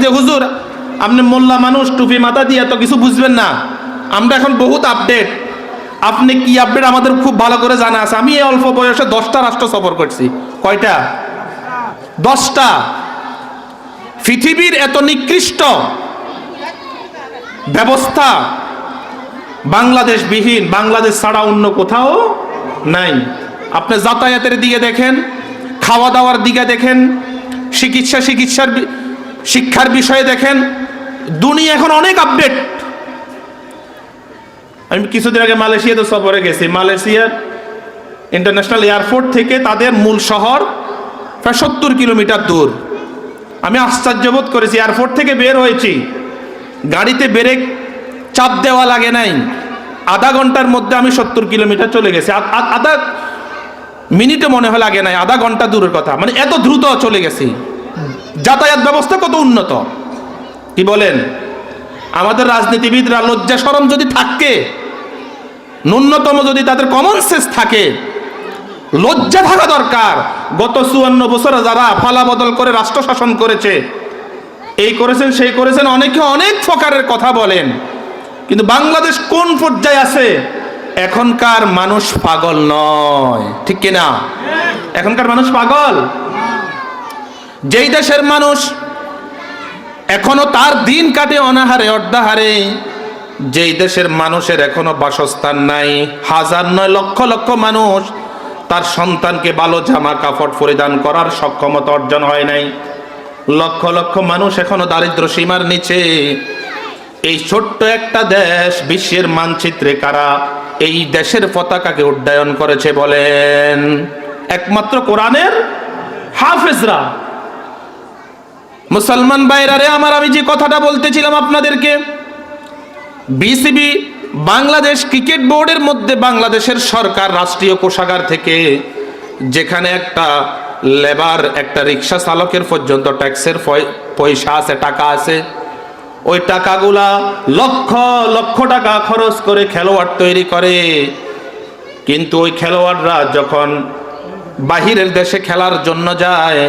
যে হুজুর আপনি মোল্লা মানুষ, টুপি মাথা দিয়ে তো কিছু বুঝবেন না, আমরা এখন বহুত আপডেট। আপনি কি আপডেট আমাদের খুব ভালো করে জানা আছে। আমি এই অল্প বয়সে 10টা রাষ্ট্র সফর করছি। কয়টা? 10টা। পৃথিবীর এত নিকৃষ্ট ব্যবস্থা বাংলাদেশ বিহীন, বাংলাদেশ ছাড়া অন্য কোথাও নাই। আপনি যাতায়াতের দিকে দেখেন, খাওয়া দাওয়ার দিকে দেখেন, শিক্ষার বিষয়ে দেখেন, দুনিয়া এখন অনেক আপডেট। আমি কিছুদিন আগে মালয়েশিয়াতে সফরে গেছি। মালয়েশিয়ার ইন্টারন্যাশনাল এয়ারপোর্ট থেকে তাদের মূল শহর প্রায় 70 কিলোমিটার দূর। আমি আশ্চর্যবোধ করেছি। এয়ারপোর্ট থেকে বের হয়েছি, গাড়িতে ব্রেক চাপ দেওয়া লাগে নাই, আধা ঘন্টার মধ্যে আমি 70 কিলোমিটার চলে গেছি। আধা মিনিটে মনে হয় লাগে নাই, আধা ঘন্টা দূরের কথা। মানে এত দ্রুত চলে গেছি। যাতায়াত ব্যবস্থা কত উন্নত, কি বলেন? আমাদের রাজনীতিবিদরা লজ্জা শরম যদি থাকে, ন্যূনতম যদি তাদের কমন সেন্স থাকে, লজ্জা থাকা দরকার। গত 54 বছরে যারা ফালা বদল করে রাষ্ট্র শাসন করেছে, এই করেছেন সেই করেছেন, অনেকে অনেক প্রকারের কথা বলেন, কিন্তু বাংলাদেশ কোন পর্যায়ে আছে? এখনকার মানুষ পাগল নয়, ঠিক কিনা? এখনকার মানুষ পাগল। যেই দেশের মানুষ এখনো তার দিন কাটে অনাহারে অর্ধাহারে, যেই দেশের মানুষের এখনো বাসস্থান নাই, হাজার নয় লক্ষ লক্ষ মানুষ তার সন্তানকে ভালো জামা কাপড় পরিধান করার সক্ষমতা অর্জন হয় নাই, লক্ষ লক্ষ মানুষ এখনো দারিদ্র সীমার নিচে। এই ছোট্ট একটা দেশ বিশ্বের মানচিত্রে কারা এই দেশের পতাকাকে উড্ডয়ন করেছে বলেন? একমাত্র কোরআনের হাফেজরা। মুসলমান ভাইরা আমার, আমি যে কথাটা বলতেছিলাম আপনাদেরকে, বিসিবি বাংলাদেশ ক্রিকেট বোর্ডের মধ্যে বাংলাদেশের সরকার রাষ্ট্রীয় কোষাগার থেকে যেখানে একটা লেবার, একটা রিক্সা চালকের পর্যন্ত ট্যাক্সের পয়সা আছে, টাকা আছে, ওই টাকাগুলা লক্ষ লক্ষ টাকা খরচ করে খেলোয়াড় তৈরি করে। কিন্তু ওই খেলোয়াড়রা যখন বাহিরের দেশে খেলার জন্য যায়,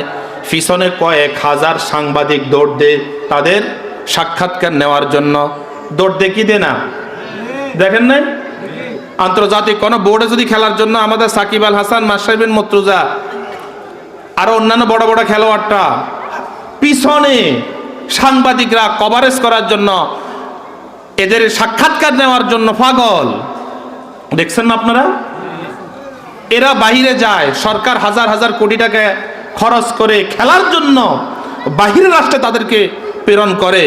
পিছনে কয়েক হাজার সাংবাদিক দৌড় দেয় তাদের সাক্ষাৎকার নেওয়ার জন্য। দৌড় দিয়ে কি দেয় না? দেখেন নাই? আন্তর্জাতিক কোন বোর্ডে যদি খেলার জন্য আমাদের সাকিব আল হাসান, মাশরাফি বিন মুর্তজা আরো অন্যান্য বড় বড় খেলোয়াড়টা, পিছনে সাংবাদিকরা কভারেজ করার জন্য, এদের সাক্ষাৎকার নেওয়ার জন্য পাগল। দেখছেন না আপনারা? এরা বাহিরে যায়, সরকার হাজার হাজার কোটি টাকা খরচ করে খেলার জন্য বাহিরের রাষ্ট্রে তাদেরকে প্রেরণ করে।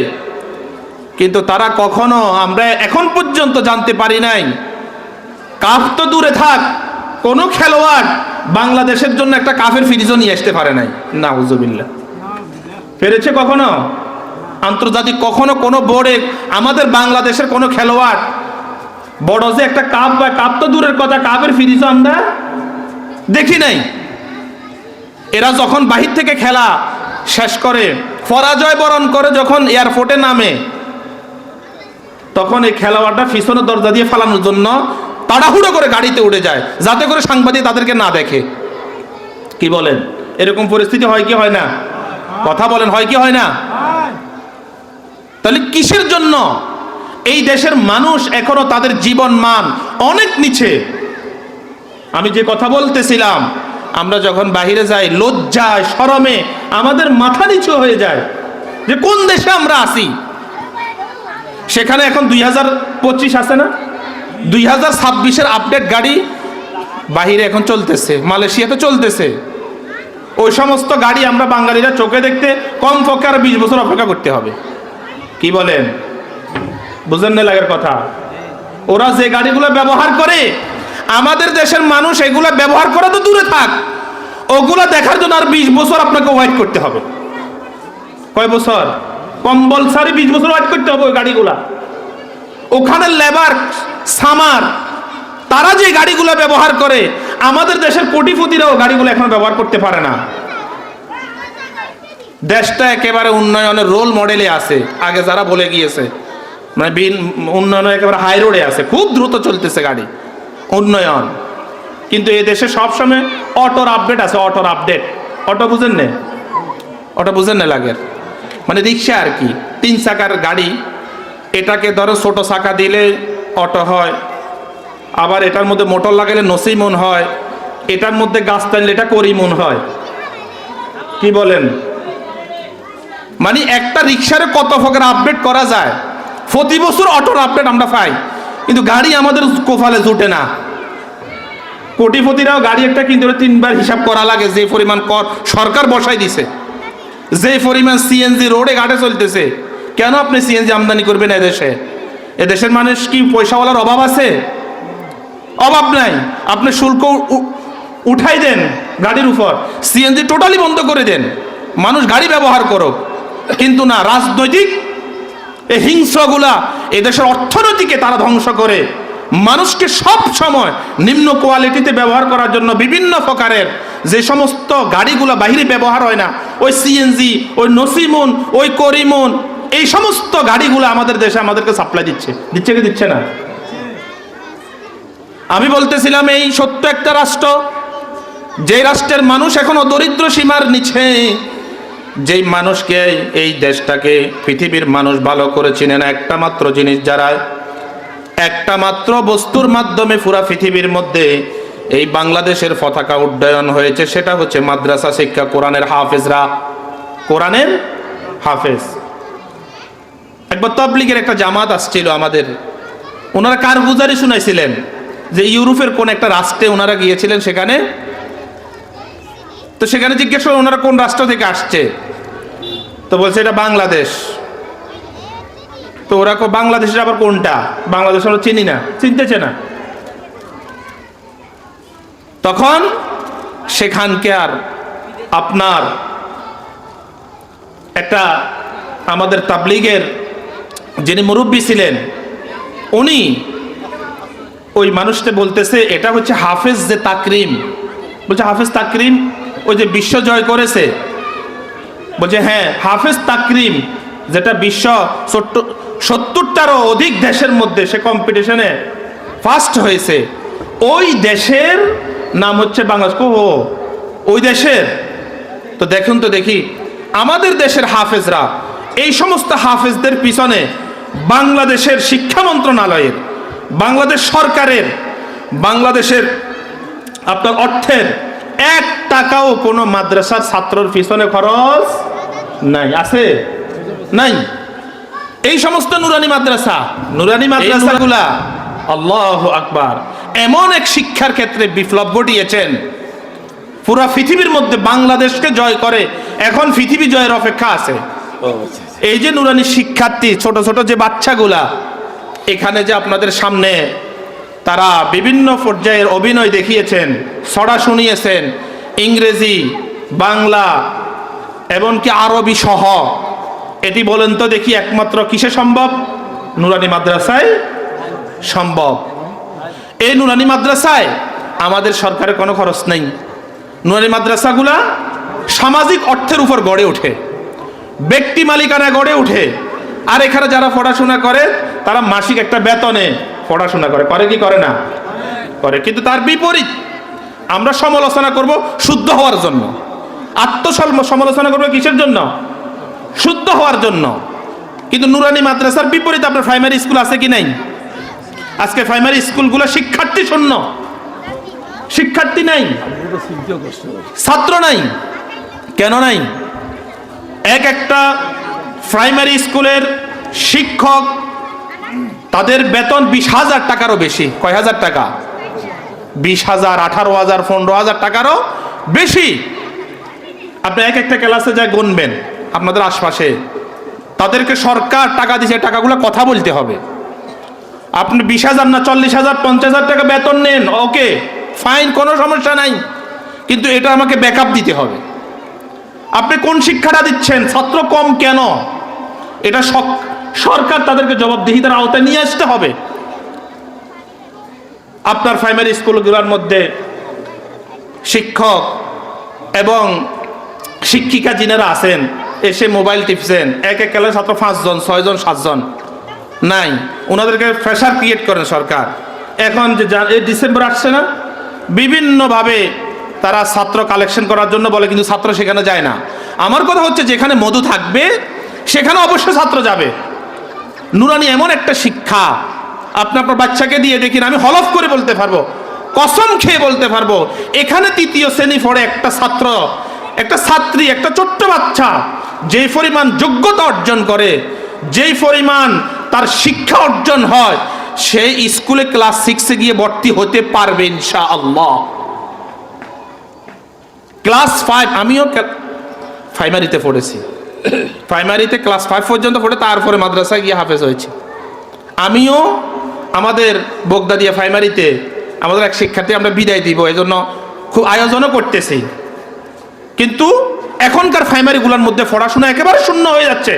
কিন্তু তারা কখনো, আমরা এখন পর্যন্ত জানতে পারি নাই, কাফ তো দূরে থাক, কোন খেলোয়াড় বাংলাদেশের জন্য একটা কাফের ফ্রিজও নিয়ে আসতে পারে নাই। নাউজুবিল্লাহ। পেরেছে কখনো? আন্তর্জাতিক কখনো কোনো বোর্ডে আমাদের বাংলাদেশের কোনো খেলোয়াড় বড় যে একটা কাপ, বা কাপ তো দূরের কথা, কাপের ফ্রিজও আমরা দেখি নাই। এরা যখন বাহির থেকে খেলা শেষ করে, পরাজয় বরণ করে যখন এয়ারপোর্টে নামে, তখন এই খেলোয়াড়টা পিছনের দরজা দিয়ে ফালানোর জন্য তাড়াহুড়ো করে গাড়িতে উঠে যায়, যাতে করে সাংবাদিক তাদেরকে না দেখে। কি বলেন? এরকম পরিস্থিতি হয় কি হয় না? কথা বলেন, হয় কি হয় না? তাহলে কিসের জন্য? এই দেশের মানুষ এখনো তাদের জীবন মান অনেক নিচে। আমি যে কথা বলতেছিলাম, আমরা যখন বাহিরে যাই, লজ্জায় শরমে আমাদের মাথা নিচু হয়ে যায় যে কোন দেশে আমরা আছি। সেখানে এখন 2025 আছে না, 2026-এর আপডেট গাড়ি বাহিরে এখন চলতেছে, মালয়েশিয়াতে চলতেছে। ওই সমস্ত গাড়ি আমরা বাঙালিরা চোখে দেখতে কমপক্ষে আর 20 বছর অপেক্ষা করতে হবে। কি বলেন? বুঝেন না লাগের কথা? ওরা যে গাড়িগুলো ব্যবহার করে, আমাদের দেশের মানুষ এগুলো ব্যবহার করা তো দূরে থাক, ওগুলো দেখার জন্য আর 20 বছর আপনাকে ওয়েট করতে হবে। কয় বছর? কম্পালসারি 20 বছর ওয়েট করতে হবে ওই গাড়িগুলা। ওখানে লেবার, সামার, তারা যে গাড়িগুলো ব্যবহার করে, আমাদের দেশের কোটিপতিরাও গাড়িগুলো এখন ব্যবহার করতে পারে না। দেশটা একেবারে উন্নয়নের রোল মডেলে আছে। আগে যারা বলে গিয়েছে, মানে উন্নয়নের একেবারে হাই রোডে আছে, খুব দ্রুত চলতেছে গাড়ি, উন্নয়ন। কিন্তু এই দেশে সবসময় অটোর আপডেট আছে, অটোর আপডেট। অটো বুঝেন না? অটো বুঝেন না লাগের? মানে রিক্সা আর কি, 3 চাকার গাড়ি। এটাকে ধরো ছোট চাকা দিলে অটো হয়, আবার এটার মধ্যে মোটর লাগালে নসিমন হয়, এটার মধ্যে গাছ টানলে এটা করিমন হয়। কি বলেন? মানে একটা রিক্সারে কত প্রকার আপডেট করা যায়। প্রতি বছর অটোর আপডেট আমরা পাই, কিন্তু গাড়ি আমাদের কোফালে জুটে না। কোটিপতিরাও গাড়ি একটা কিনতে 3বার হিসাব করা লাগে, যে পরিমাণ কর সরকার বসাই দিছে, যে পরিমাণ সিএনজি রোডে ঘাটে চলতেছে। কেন আপনি সিএনজি আমদানি করবেন এদেশে? এদেশের মানুষ কি পয়সাওয়ালার অভাব আছে? অভাব নাই। আপনি শুল্ক উঠাই দেন গাড়ির উপর, সিএনজি টোটালি বন্ধ করে দেন, মানুষ গাড়ি ব্যবহার করুক। কিন্তু না, রাজনৈতিক এই হিংস্রগুলা এদেশের অর্থনীতিকে তারা ধ্বংস করে মানুষকে সব সময় নিম্ন কোয়ালিটিতে ব্যবহার করার জন্য বিভিন্ন প্রকারের যে সমস্ত গাড়িগুলো বাহিরে ব্যবহার হয় না, ওই সিএনজি, ওই নসিমন, ওই করিমন, এই সমস্ত গাড়িগুলো আমাদের দেশে আমাদেরকে সাপ্লাই দিচ্ছে কি দিচ্ছে না? আমি বলতেছিলাম এই সত্য একটা রাষ্ট্র, যে রাষ্ট্রের মানুষ এখনো দরিদ্র সীমার নিচে, যেই মানুষকে এই দেশটাকে পৃথিবীর মানুষ ভালো করে চিনে না। একটা মাত্র জিনিস, যারা একটা মাত্র বস্তুর মাধ্যমে পুরা পৃথিবীর মধ্যে এই বাংলাদেশের পতাকা উড্ডয়ন হয়েছে, সেটা হচ্ছে মাদ্রাসা শিক্ষা, কোরআনের হাফেজরা, কোরআনের হাফেজ। একবার তাবলীগের একটা জামাত আসছিল আমাদের, ওনারা কারগুজারি শুনাইছিলেন যে ইউরোপের কোন একটা রাষ্ট্রে ওনারা গিয়েছিলেন, সেখানে তো সেখানে জিজ্ঞেস করে ওনারা কোন রাষ্ট্র থেকে আসছে, তো বলছে এটা বাংলাদেশ। তো ওরা বাংলাদেশের আবার কোনটা? বাংলাদেশ আমরা চিনি না, চিনতেছে না। তখন সেখানকার আপনার একটা আমাদের তাবলীগের যিনি মুরব্বী ছিলেন, উনি ওই মানুষটা বলতেছে এটা হচ্ছে হাফেজ যে তাকরিম। বলছে হাফেজ তাকরিম ওই যে বিশ্ব জয় করেছে? বলছে হ্যাঁ, হাফেজ তাকরিম, যেটা বিশ্ব 70টারও অধিক দেশের মধ্যে সে কম্পিটিশনে ফার্স্ট হয়েছে, ওই দেশের নাম হচ্ছে বাংলাদেশ। ওই দেশের? তো দেখুন তো দেখি আমাদের দেশের হাফেজরা, এই সমস্ত হাফেজদের পিছনে বাংলাদেশের শিক্ষা মন্ত্রণালয়ের, বাংলাদেশ সরকারের, বাংলাদেশের আপনার অর্থের 1 টাকাও কোনো মাদ্রাসার ছাত্রর পিছনে খরচ নাই। আছে? নাই। এই সমস্ত নুরানি মাদ্রাসাগুলা আল্লাহু আকবার, এমন এক শিক্ষার ক্ষেত্রে বিপ্লব ঘটিয়েছেন, পুরা পৃথিবীর মধ্যে বাংলাদেশকে জয় করে এখন পৃথিবী জয়ের অপেক্ষা আছে। এই যে নুরানি শিক্ষার্থী, ছোট ছোট যে বাচ্চাগুলা, এখানে যে আপনাদের সামনে তারা বিভিন্ন পর্যায়ের অভিনয় দেখিয়েছেন, ছড়া শুনিয়েছেন, ইংরেজি, বাংলা, এমনকি আরবি সহ, এটি বলেন তো দেখি একমাত্র কিসে সম্ভব? নুরানি মাদ্রাসায় সম্ভব। এই নুরানি মাদ্রাসায় আমাদের সরকারের কোনো খরচ নেই। নুরানি মাদ্রাসাগুলা সামাজিক অর্থের উপর গড়ে ওঠে, ব্যক্তি মালিকানা গড়ে ওঠে। আর এখানে যারা পড়াশোনা করে তারা মাসিক একটা বেতনে পড়াশোনা করে কি করে না? করে। কিন্তু তার বিপরীত আমরা সমালোচনা করব শুদ্ধ হওয়ার জন্য, সমালোচনা করবো কিসের জন্য? শুদ্ধ হওয়ার জন্য। কিন্তু নুরানি মাদ্রাসার বিপরীত আপনার প্রাইমারি স্কুল আছে কি নাই? আজকে প্রাইমারি স্কুলগুলো শিক্ষার্থী শূন্য, শিক্ষার্থী নাই, ছাত্র নাই। কেন নাই? একটা প্রাইমারি স্কুলের শিক্ষক, তাদের বেতন 20,000 টাকারও বেশি। কয় হাজার টাকা? 20,000, 18,000, 15,000 টাকারও বেশি। আপনি একটা ক্লাসে যা গুনবেন আপনাদের আশপাশে, তাদেরকে সরকার টাকা দিচ্ছে, টাকাগুলো কথা বলতে হবে। আপনি 20,000 না 40,000, 50,000 টাকা বেতন নেন, ওকে ফাইন, কোনো সমস্যা নাই, কিন্তু এটা আমাকে ব্যাকআপ দিতে হবে। আপনি কোন শিক্ষাটা দিচ্ছেন? ছাত্র কম কেন? এটা সরকার তাদেরকে জবাবদিহিতার আওতায় নিয়ে আসতে হবে। আপনার প্রাইমারি স্কুলগুলোর মধ্যে শিক্ষক এবং শিক্ষিকা যিনারা আছেন এসে মোবাইল টিপছেন, এক ক্লাসে ছাত্র 5 জন, 6 জন, 7 জন নাই, ওনাদেরকে প্রেশার ক্রিয়েট করেন সরকার। এখন যে ডিসেম্বর আসছে না, বিভিন্নভাবে তারা ছাত্র কালেকশন করার জন্য বলে, কিন্তু ছাত্র সেখানে যায় না। আমার কথা হচ্ছে যেখানে মধু থাকবে সেখানে অবশ্যই ছাত্র যাবে। নুরানি এমন একটা শিক্ষা, আপনি আপনার বাচ্চাকে দিয়ে দেখিন, আমি হলফ করে বলতে পারবো, কসম খেয়ে বলতে পারবো, এখানে তৃতীয় শ্রেণী পড়ে একটা ছাত্র, একটা ছাত্রী, একটা ছোট্ট বাচ্চা যেই পরিমাণ যোগ্যতা অর্জন করে, যেই পরিমাণ তার শিক্ষা অর্জন হয়, সেই স্কুলে ক্লাস 6-এ গিয়ে ভর্তি হতে পারবে ইনশাআল্লাহ। ক্লাস 5, আমিও প্রাইমারিতে পড়েছি, প্রাইমারিতে ক্লাস 5 পর্যন্ত পড়ে তারপরে মাদ্রাসায় গিয়ে হাফেজ হয়েছে। আমিও আমাদের বগদাদিয়া প্রাইমারিতে আমাদের এক শিক্ষার্থী আমরা বিদায় দিব, এই জন্য খুব আয়োজনও করতেছি, কিন্তু এখনকার প্রাইমারিগুলোর মধ্যে পড়াশোনা একেবারে শূন্য হয়ে যাচ্ছে।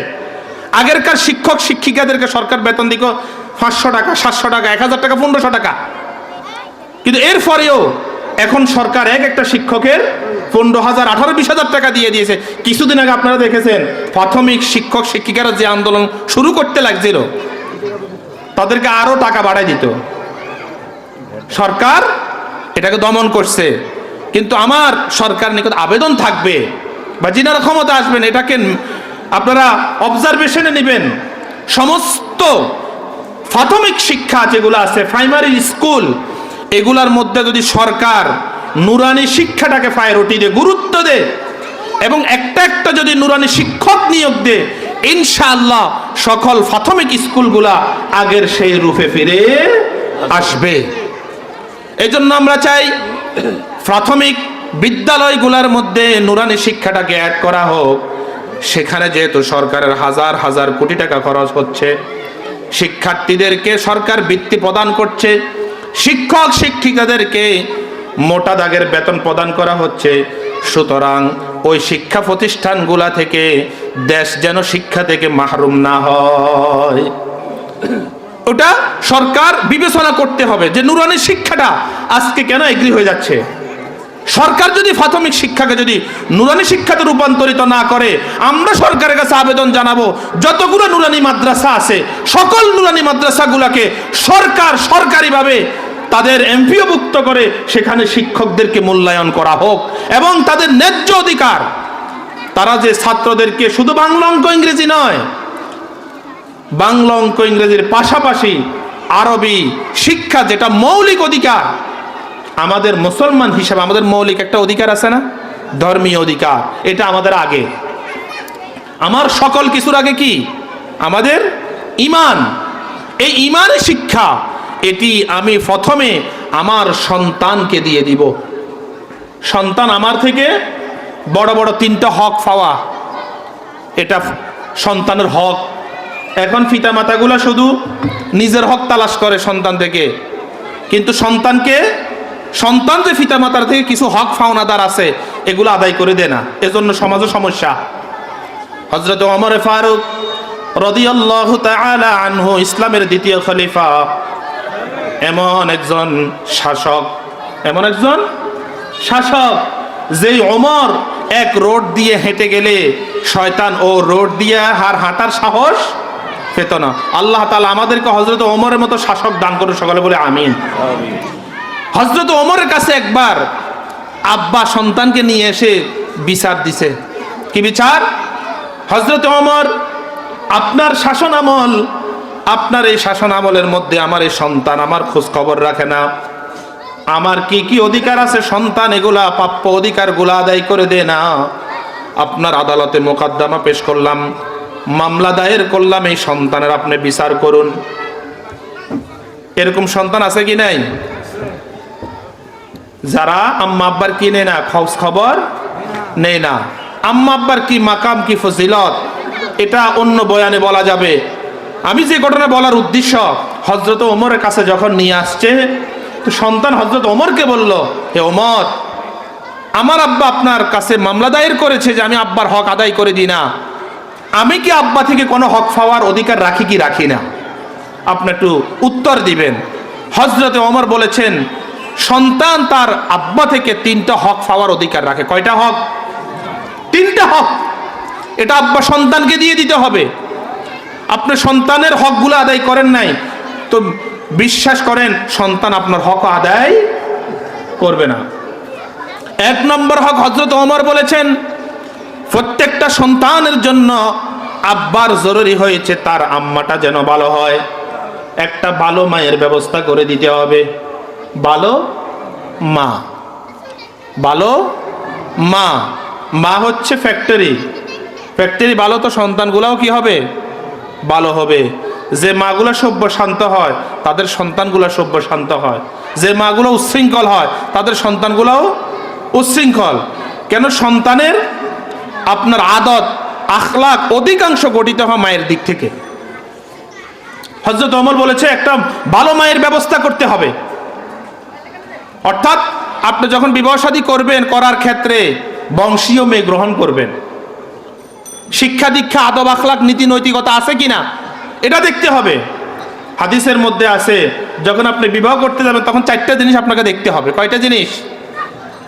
আগেরকার শিক্ষক শিক্ষিকাদেরকে সরকার বেতন দিত 500 টাকা, 700 টাকা, 1000 টাকা, 1500 টাকা, কিন্তু এরপরেও এখন সরকার একটা শিক্ষকের 15,000, 18,000, 20,000 টাকা দিয়ে দিয়েছে। কিছুদিন আগে আপনারা দেখেছেন প্রাথমিক শিক্ষক শিক্ষিকারা যে আন্দোলন শুরু করতে লাগছিল, তাদেরকে আরো টাকা বাড়াই দিত। সরকার এটাকে দমন করছে, কিন্তু আমার সরকার নিকট আবেদন থাকবে, বা যিনারা ক্ষমতা আসবেন এটাকে আপনারা অবজারভেশনে নেবেন। সমস্ত প্রাথমিক শিক্ষা যেগুলো আছে, প্রাইমারি স্কুল, এগুলার মধ্যে যদি সরকার নুরানি শিক্ষাটাকে প্রায়োরিটি দেয়, গুরুত্ব দেয়, এবং একটা যদি নুরানি শিক্ষক নিয়োগ দেয়, ইনশাআল্লাহ সকল প্রাথমিক স্কুলগুলা আগের সেই রূপে ফিরে আসবে। এই জন্য আমরা চাই প্রাথমিক বিদ্যালয়গুলোর মধ্যে নুরানি শিক্ষাটাকে অ্যাড করা হোক। সেখানে যেহেতু সরকারের হাজার হাজার কোটি টাকা খরচ হচ্ছে, শিক্ষার্থীদেরকে সরকার বৃত্তি প্রদান করছে, শিক্ষক শিক্ষিকাদেরকে মোটা দাগের বেতন প্রদান করা হচ্ছে, সুতরাং ওই শিক্ষা প্রতিষ্ঠানগুলা থেকে দেশ যেন শিক্ষা থেকে মাহরুম না হয়, ওটা সরকার বিবেচনা করতে হবে যে নুরানি শিক্ষাটা আজকে কেন এগ্রি হয়ে যাচ্ছে। সরকার যদি প্রাথমিক শিক্ষাকে যদি নুরানি শিক্ষাতে রূপান্তরিত না করে, আমরা সরকারের কাছে আবেদন জানাবো যতগুলো নুরানি মাদ্রাসা আছে সকল নুরানি মাদ্রাসাগুলোকে সরকার সরকারিভাবে তাদের এমপিওভুক্ত করে সেখানে শিক্ষকদেরকে মূল্যায়ন করা হোক, এবং তাদের ন্যায্য অধিকার, তারা যে ছাত্রদেরকে শুধু বাংলা অঙ্ক ইংরেজি নয়, বাংলা অঙ্ক ইংরেজির পাশাপাশি আরবি শিক্ষা, যেটা মৌলিক অধিকার আমাদের মুসলমান হিসাবে, আমাদের মৌলিক একটা অধিকার আছে না, ধর্মীয় অধিকার, এটা আমাদের আগে, আমার সকল কিছুর আগে কি আমাদের ঈমান। এই ঈমানের শিক্ষা এটি আমি প্রথমে আমার সন্তানকে দিয়ে দিব। সন্তান আমার থেকে বড় বড় 3টা হক পাওয়া, এটা সন্তানের হক। এখন পিতা মাতাগুলা শুধু নিজের হক তালাশ করে সন্তান থেকে, কিন্তু সন্তান যে পিতা মাতার থেকে কিছু হক পাওনাদার আছে এগুলো আদায় করে দেয় না, এজন্য সমাজে সমস্যা। হযরত ওমর ফারুক রাদিয়াল্লাহু তাআলা আনহু, ইসলামের দ্বিতীয় খলিফা, এমন একজন শাসক যেই ওমর এক রোড দিয়ে হেঁটে গেলে শয়তান ও রোড দিয়ে হাঁটার সাহস পেত না। আল্লাহ তাআলা আমাদেরকে হযরত ওমরের মতো শাসক দান করুন, সকলে বলে আমিন। হযরত ওমরের কাছে একবার আব্বা সন্তানকে নিয়ে এসে বিচার দিছে। কি বিচার? হযরত ওমর, আপনার শাসন আমল, আপনার এই শাসন আমলের মধ্যে আমার এই সন্তান আমার খোঁজ খবর রাখে না, আমার কি কি অধিকার আছে সন্তান এগুলা প্রাপ্য অধিকারগুলা আদায় করে দেয় না। আপনার আদালতে মোকদ্দমা পেশ করলাম, মামলা দায়ের করলাম, এই সন্তানের আপনি বিচার করুন। এরকম সন্তান আছে কি নাই? যারা আম্মা আব্বার কি নেয় না, খোঁজ খবর নেই না। আম্মা আব্বার কি মাকাম, কি ফজিলত, এটা অন্য বয়ানে বলা যাবে। আমি যে ঘটনা বলার উদ্দেশ্য, হযরত ওমরের কাছে যখন নিয়ে আসছে, তো সন্তান হযরত ওমরকে বলল, হে ওমর, আমার আব্বা আপনার কাছে মামলা দায়ের করেছে যে আমি আব্বার হক আদায় করে দিই না, আমি কি আব্বা থেকে কোনো হক পাওয়ার অধিকার রাখি কি রাখি না? আপনি একটু উত্তর দিবেন। হযরত ওমর বলেছেন, সন্তান তার আব্বা থেকে 3টা হক পাওয়ার অধিকার রাখে। কয়টা হক? 3টা হক। এটা আব্বা সন্তানকে দিয়ে দিতে হবে। আপনি সন্তানের হকগুলো আদায় করেন নাই তো বিশ্বাস করেন সন্তান আপনার হক আদায় করবে না। 1 নম্বর হক হযরত ওমর বলেছেন, প্রত্যেকটা সন্তানের জন্য আব্বার জরুরি হয়েছে তার আম্মাটা যেন ভালো হয়, একটা ভালো মায়ের ব্যবস্থা করে দিতে হবে। ভালো মা, ভালো মা, মা হচ্ছে ফ্যাক্টরি, ফ্যাক্টরি ভালো তো সন্তানগুলাও কি হবে? ভালো হবে। যে মাগুলা সভ্য শান্ত হয় তাদের সন্তানগুলা সভ্য শান্ত হয়, যে মাগুলো উচ্ছৃঙ্খল হয় তাদের সন্তানগুলাও উচ্ছৃঙ্খল। কেন? সন্তানের আপনার আদত আখলাক অধিকাংশ গঠিত হয় মায়ের দিক থেকে। হযরত ওমর বলেছে একটা ভালো মায়ের ব্যবস্থা করতে হবে। অর্থাৎ আপনি যখন বিবাহ শাদী করবেন, করার ক্ষেত্রে বংশীয় মেয়ে গ্রহণ করবেন। শিক্ষা দীক্ষা আদব আখলাক নীতি নৈতিকতা আছে কিনা এটা দেখতে হবে। হাদিসের মধ্যে আছে যখন আপনি বিবাহ করতে যাবেন তখন 4টা জিনিস আপনাকে দেখতে হবে। কয়টা জিনিস?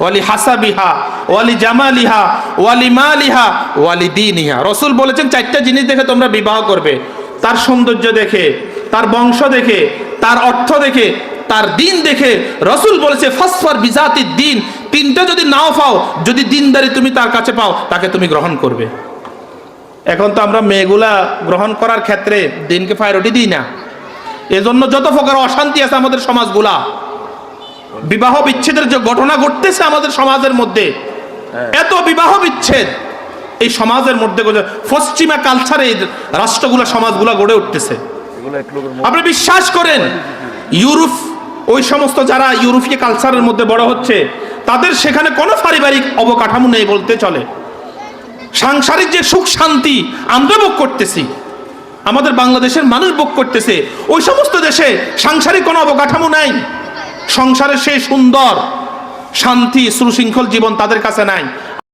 ওয়ালি হাসাবিহা, ওয়ালি জামালিহা, ওয়ালি মালিহা, ওয়ালি দীনিহা। রাসূল বলেছেন 4টা জিনিস দেখে তোমরা বিবাহ করবে। তার সৌন্দর্য দেখে, তার বংশ দেখে, তার অর্থ দেখে, তার দিন দেখে। রাসূল বলেছে ফাসফার বিজাতিদ দিন। 3টা যদি নাও পাও, যদি দিনদারি তুমি তার কাছে পাও, তাকে তুমি গ্রহণ করবে। এখন তো আমরা মেয়েগুলা গ্রহণ করার ক্ষেত্রে দিনকে প্রায়োরিটি দিই না। এজন্য যত প্রকার অশান্তি আছে আমাদের সমাজগুলা, বিবাহ বিচ্ছেদের যে ঘটনা ঘটতেছে আমাদের সমাজের মধ্যে, এত বিবাহ বিচ্ছেদ এই সমাজের মধ্যে, পশ্চিমা কালচারে রাষ্ট্রগুলা সমাজগুলা গড়ে উঠতেছে। আপনি বিশ্বাস করেন ইউরোপ, ওই সমস্ত যারা ইউরোপীয় কালচারের মধ্যে বড় হচ্ছে, তাদের সেখানে কোনো পারিবারিক অবকাঠামো নেই বলতে চলে। সাংসারিক যে সুখ শান্তি আমরা ভোগ করতেছি, আমাদের বাংলাদেশের মানুষ ভোগ করতেছে, ওই সমস্ত দেশে সাংসারিক কোনো অবকাঠামো নাই। সংসারের সেই সুন্দর শান্তি সুশৃঙ্খল জীবন তাদের কাছে নাই।